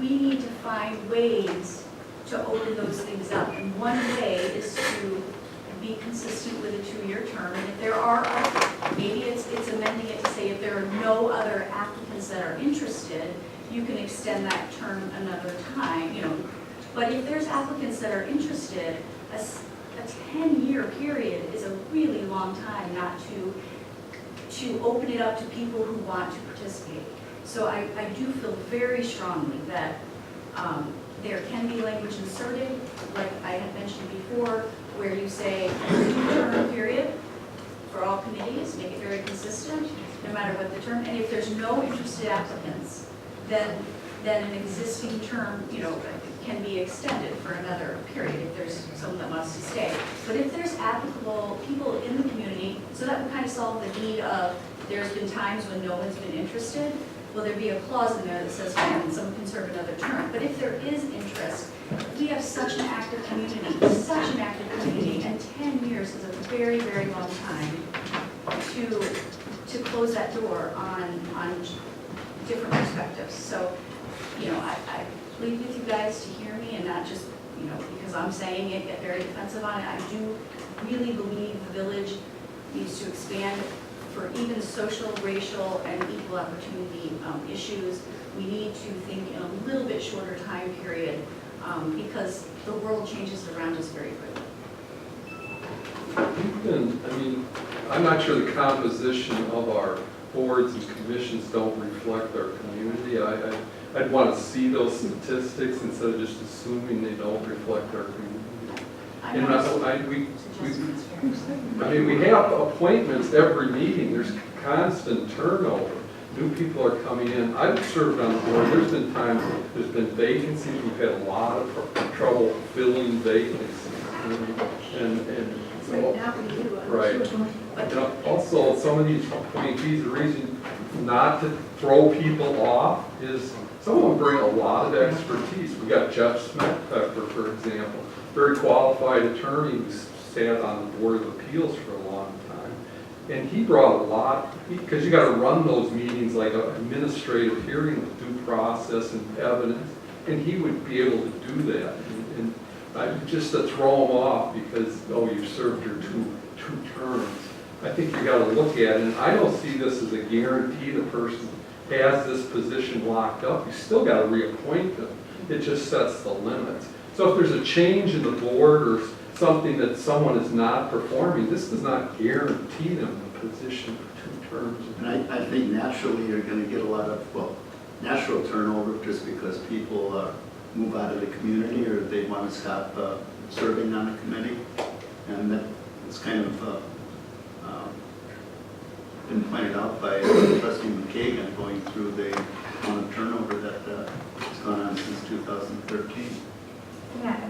we need to find ways to open those things up. And one way is to be consistent with a 2-year term. And if there are, maybe it's amending it to say if there are no other applicants that are interested, you can extend that term another time, you know. But if there's applicants that are interested, a 10-year period is a really long time not to open it up to people who want to participate. So I do feel very strongly that there can be language inserted, like I had mentioned before, where you say 2-term period for all committees, make it very consistent, no matter what the term. And if there's no interested applicants, then an existing term, you know, can be extended for another period if there's someone that wants to stay. But if there's applicable people in the community, so that would kind of solve the need of there's been times when no one's been interested. Will there be a clause in there that says, fine, someone can serve another term? But if there is interest, we have such an active community, and 10 years is a very, very long time to close that door on different perspectives. So, you know, I plead with you guys to hear me and not just, you know, because I'm saying it, get very defensive on it. I do really believe the village needs to expand for even social, racial, and equal opportunity issues. We need to think in a little bit shorter time period because the world changes around us very quickly. And, I mean, I'm not sure the composition of our boards and commissions don't reflect our community. I'd want to see those statistics instead of just assuming they don't reflect our community. And we have appointments every meeting. There's constant turnover. New people are coming in. I've served on the board. There's been times there's been vacancies. We've had a lot of trouble filling vacancies. And so, right. And also, some of these appointees, the reason not to throw people off is some of them bring a lot of expertise. We got Jeff Smethpepper, for example, very qualified attorney who sat on the Board of Appeals for a long time. And he brought a lot, because you got to run those meetings like an administrative hearing with due process and evidence, and he would be able to do that. And just to throw them off because, oh, you've served your two terms. I think you got to look at it, and I don't see this as a guarantee the person has this position locked up. You still got to reappoint them. It just sets the limits. So if there's a change in the board or something that someone is not performing, this does not guarantee them the position for 2 terms. And I think naturally you're going to get a lot of, well, natural turnover just because people move out of the community or they want to stop serving on the committee. And that it's kind of been pointed out by Trustee McKagan going through the amount of turnover that has gone on since 2013. Yeah,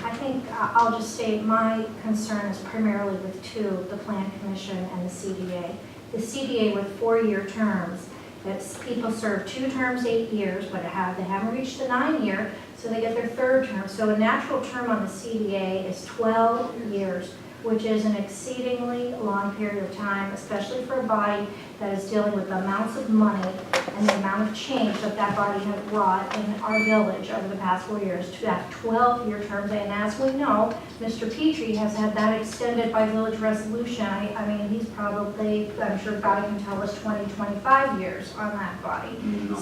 I think I'll just state my concern is primarily with 2, the Plan Commission and the CDA. The CDA with 4-year terms, that's people serve 2 terms, 8 years, but they haven't reached the 9-year, so they get their 3rd term. So a natural term on the CDA is 12 years, which is an exceedingly long period of time, especially for a body that is dealing with the amounts of money and the amount of change that body has brought in our village over the past 4 years to have 12-year terms. And as we know, Mr. Petrie has had that extended by village resolution. I mean, he's probably, I'm sure God can tell us 20, 25 years on that body. No.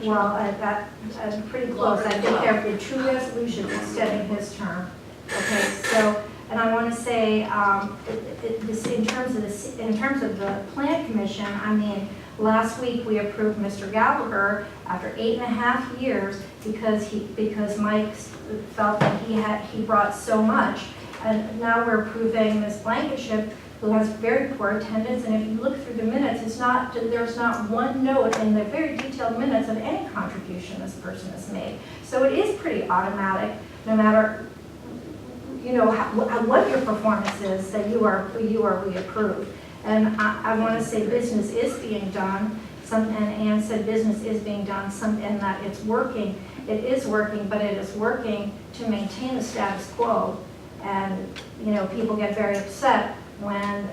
Well, that's pretty close. I think there have been 2 resolutions extending his term. Okay, so. And I want to say, in terms of the Plan Commission, I mean, last week we approved Mr. Gallagher after 8.5 years because Mike felt that he brought so much, and now we're approving Ms. Blankenship, who has very poor attendance. And if you look through the minutes, there's not one note in the very detailed minutes of any contribution this person has made. So it is pretty automatic, no matter. You know, what your performance is, that you are reapproved. And I want to say business is being done. And Ann said business is being done, and that it's working. It is working, but it is working to maintain the status quo. And, you know, people get very upset when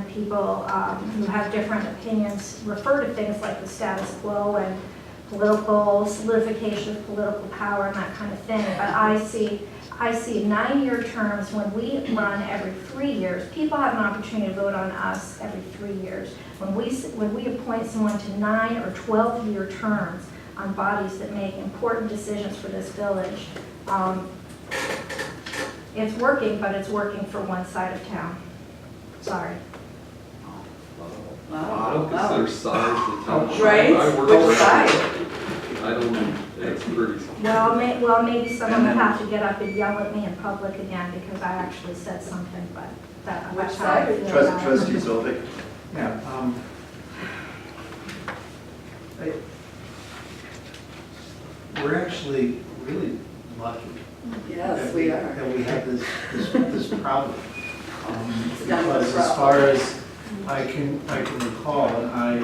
people who have different opinions refer to things like the status quo. And political solidification of political power and that kind of thing. But I see 9-year terms when we run every 3 years. People have an opportunity to vote on us every 3 years. When we appoint someone to 9 or 12-year terms on bodies that make important decisions for this village, it's working, but it's working for one side of town. Sorry. I don't consider size the township. Right? I work Which for- side? I don't, it's pretty. Well, maybe someone will have to get up and yell at me in public again because I actually said something, but that's Which how I side? feel about it. Trustee Zovic? Yeah, we're actually really lucky. Yes, we are. That we have this problem. It's done with Because as far as I can recall, and I,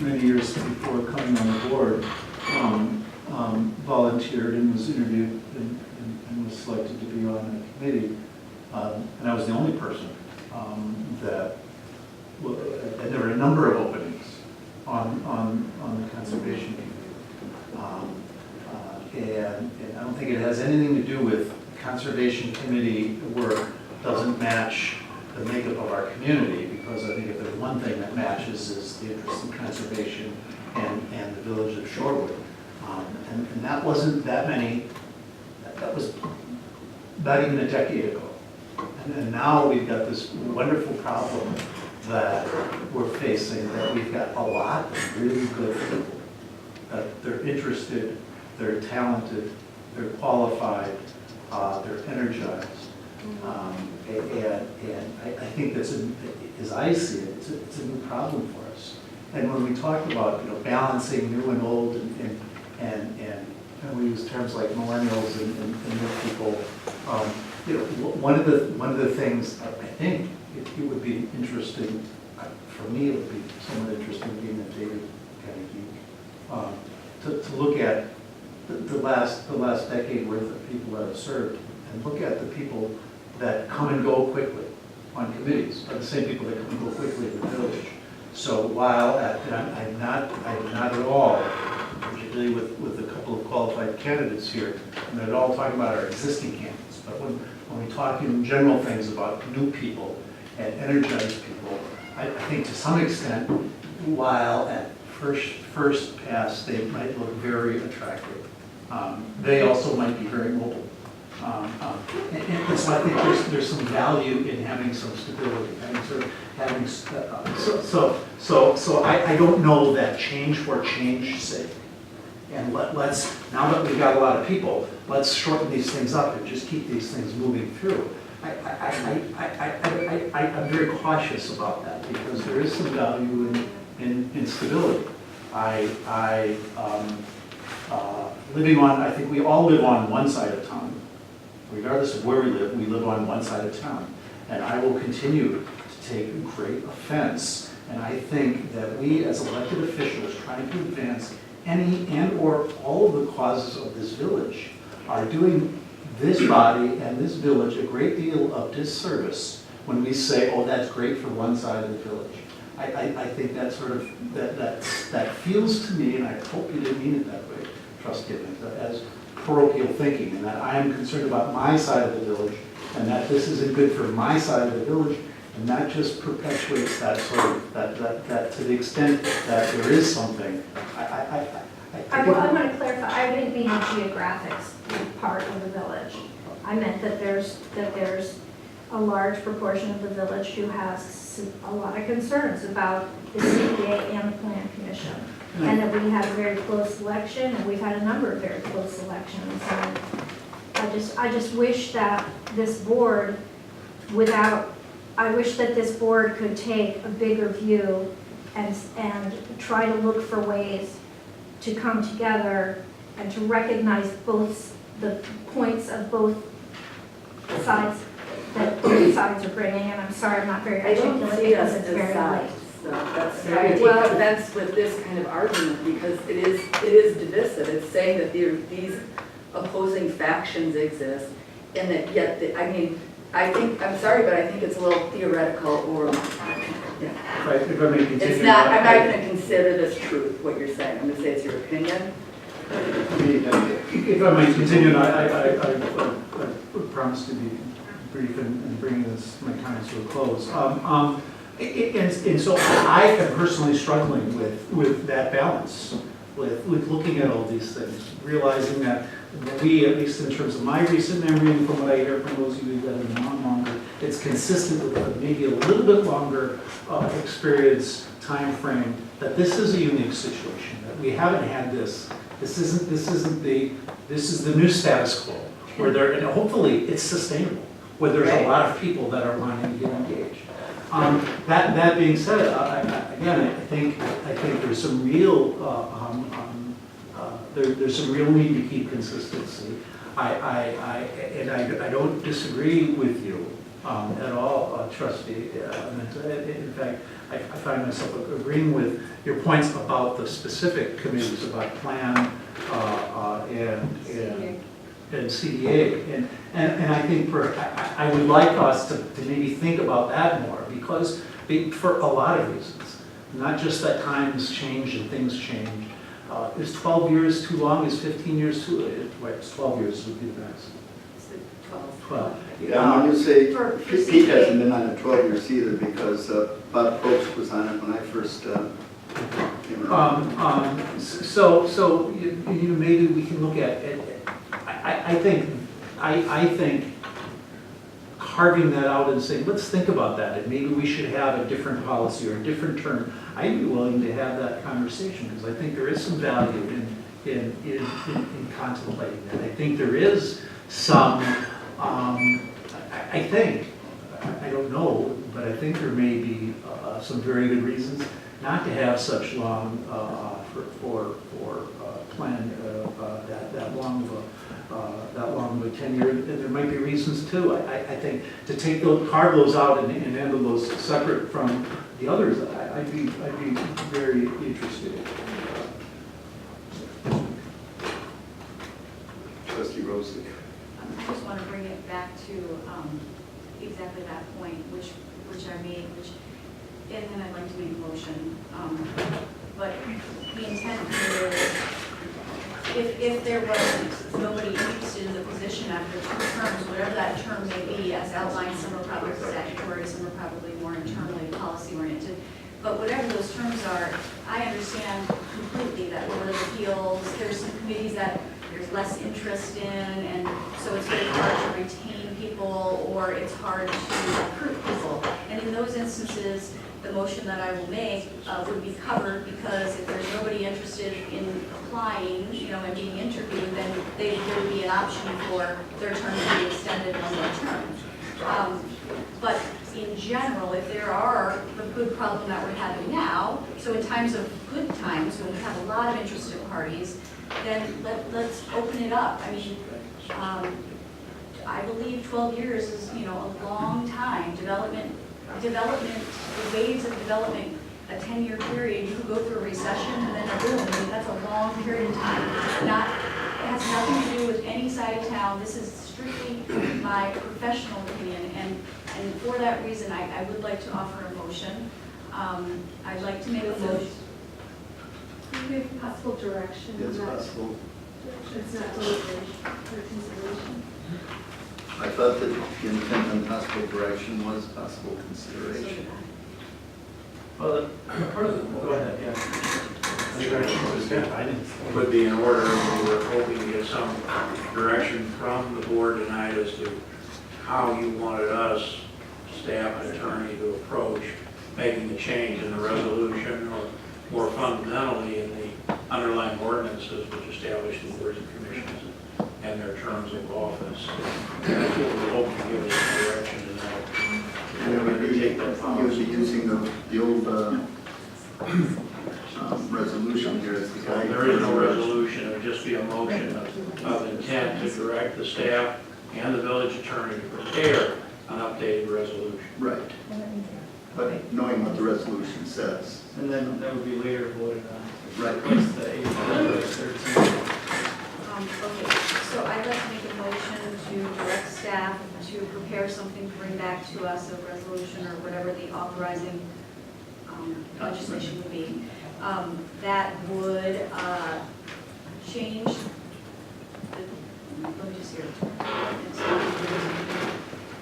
many years before coming on the board, volunteered and was interviewed and was selected to be on a committee. And I was the only person that, and there were a number of openings on the conservation committee. And I don't think it has anything to do with conservation committee work doesn't match the makeup of our community, because I think if there's one thing that matches is the interest in conservation and the village of Shorewood. And that wasn't that many, that was not even a decade ago. And now we've got this wonderful problem that we're facing, that we've got a lot of really good people. That they're interested, they're talented, they're qualified, they're energized. And I think that's, as I see it, it's a new problem for us. And when we talk about, balancing new and old and we use terms like millennials and new people, one of the things I think it would be interesting, for me it would be somewhat interesting being a data kind of geek, to look at the last decade worth of people that have served and look at the people that come and go quickly on committees, are the same people that come and go quickly in the village. So while I'm not at all, particularly with a couple of qualified candidates here, I'm not at all talking about our existing candidates, but when we talk in general things about new people and energized people, I think to some extent, while at first pass they might look very attractive, they also might be very mobile. And so I think there's some value in having some stability, so I don't know that change for change's sake. And let's, now that we've got a lot of people, let's shorten these things up and just keep these things moving through. I'm very cautious about that because there is some value in stability. I think we all live on one side of town. Regardless of where we live on one side of town. And I will continue to take great offense. And I think that we as elected officials trying to advance any and or all of the causes of this village are doing this body and this village a great deal of disservice when we say, oh, that's great for one side of the village. I think that sort of, that feels to me, and I hope you didn't mean it that way, trustee, as parochial thinking, and that I am concerned about my side of the village, and that this isn't good for my side of the village, and that just perpetuates that sort of, that to the extent that there is something, I want to clarify, I didn't mean the geographics part of the village. I meant that there's a large proportion of the village who has a lot of concerns about the CPA and the Plan Commission. And that we had a very close election, and we've had a number of very close elections. And I just wish that this board, I wish that this board could take a bigger view and try to look for ways to come together and to recognize both the points of both sides that both sides are bringing. And I'm sorry, I'm not very I don't articulate see us because it's as very late. sides. So that's Right. I take Well- offense with this kind of argument because it is divisive. It's saying that these opposing factions exist, and that yet I'm sorry, but I think it's a little theoretical or yeah. if I may continue. It's not, I'm not gonna consider this truth, what you're saying, I'm gonna say it's your opinion. If I might continue, I promise to be brief in bringing my comments to a close. And so I am personally struggling with that balance, with looking at all these things, realizing that we, at least in terms of my recent memory and from what I hear from those of you that have been on longer, it's consistent with maybe a little bit longer experience time frame, that this is a unique situation, that we haven't had this. This is the new status quo, where there, and hopefully it's sustainable, where there's a lot of people that are wanting to get engaged. That being said, again, I think there's some real there's some real need to keep consistency. I don't disagree with you at all, Trustee. In fact, I find myself agreeing with your points about the specific committees, about plan and CDA. And I think I would like us to maybe think about that more, because for a lot of reasons, not just that times change and things change. Is 12 years too long? Is 15 years too late? Right, 12 years would be the best. It's the 12. 12. Yeah, when you say, For Pete CPA. hasn't been on the 12 years either, because Bob Probst was on it when I first came around. So maybe we can look at it. I think carving that out and saying, let's think about that, and maybe we should have a different policy or a different term. I'd be willing to have that conversation, because I think there is some value in contemplating that. I think there is some, I think, I don't know, but I think there may be some very good reasons not to have such long, for plan, that long of a tenure, and there might be reasons too. I think to take those, carve those out and handle those separate from the others, I'd be very interested. Trustee Rosie. I just want to bring it back to exactly that point, which I made, and then I'd like to make a motion. But the intent here is, if there wasn't nobody interested in the position after 2 terms, whatever that term may be, as outlined, some are probably statutory, some are probably more internally policy oriented. But whatever those terms are, I understand completely that Board of Appeals, there's some committees that there's less interest in, and so it's very hard to retain people, or it's hard to recruit people. And in those instances, the motion that I will make would be covered, because if there's nobody interested in applying, and being interviewed, then there would be an option for their term to be extended one more term. But in general, if there are the good problem that we're having now, so in times of good times, when we have a lot of interested parties, then let's open it up. I mean, I believe 12 years is, a long time. Development, the waves of development, a 10-year period, you could go through a recession and then a boom. I mean, that's a long period of time. It has nothing to do with any side of town. This is strictly my professional opinion, and for that reason, I would like to offer a motion. I'd like to make a motion. We have possible direction. It's not- possible. It's not deliberation or consideration. I thought that the intent on possible direction was possible consideration. Well, part of the, go ahead, yeah. Would be in order, we were hoping to get some direction from the board tonight as to how you wanted us, staff and attorney, to approach making a change in the resolution, or more fundamentally in the underlying ordinances which establish the boards and commissions and their terms of office. That's what we're hoping to give us some direction tonight. And we would be using the old resolution here as the guide. There is no resolution, it would just be a motion of intent to direct the staff and the village attorney to prepare an updated resolution. Right. But knowing what the resolution says. And then that would be later voted on. Right. What's the 13? Okay, so I'd like to make a motion to direct staff to prepare something to bring back to us, a resolution or whatever the authorizing legislation would be. That would change, let me just hear.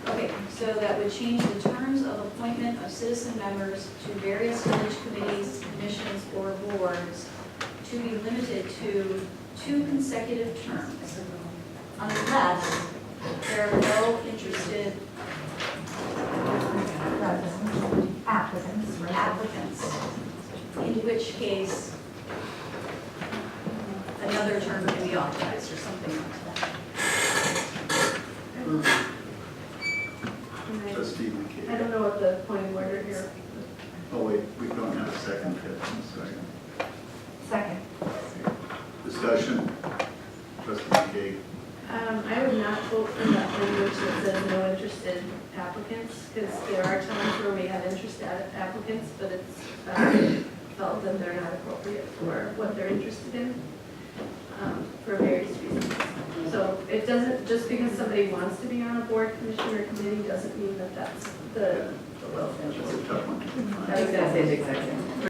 Okay, so that would change the terms of appointment of citizen members to various village committees, commissions, or boards to be limited to 2 consecutive terms, unless there are no interested applicants, in which case another term can be authorized or something like that. Trustee I McKay. don't know what the point of order here. Oh, wait, we don't have a second yet, I'm sorry. Second. Discussion? Trustee McKay. I would not vote for that language that says no interested applicants, because there are times where we have interested applicants, but it's felt that they're not appropriate for what they're interested in, for various reasons. So it doesn't, just because somebody wants to be on a board, commission, or committee, doesn't mean that that's the will. That's a tough one. I was gonna say the exact same.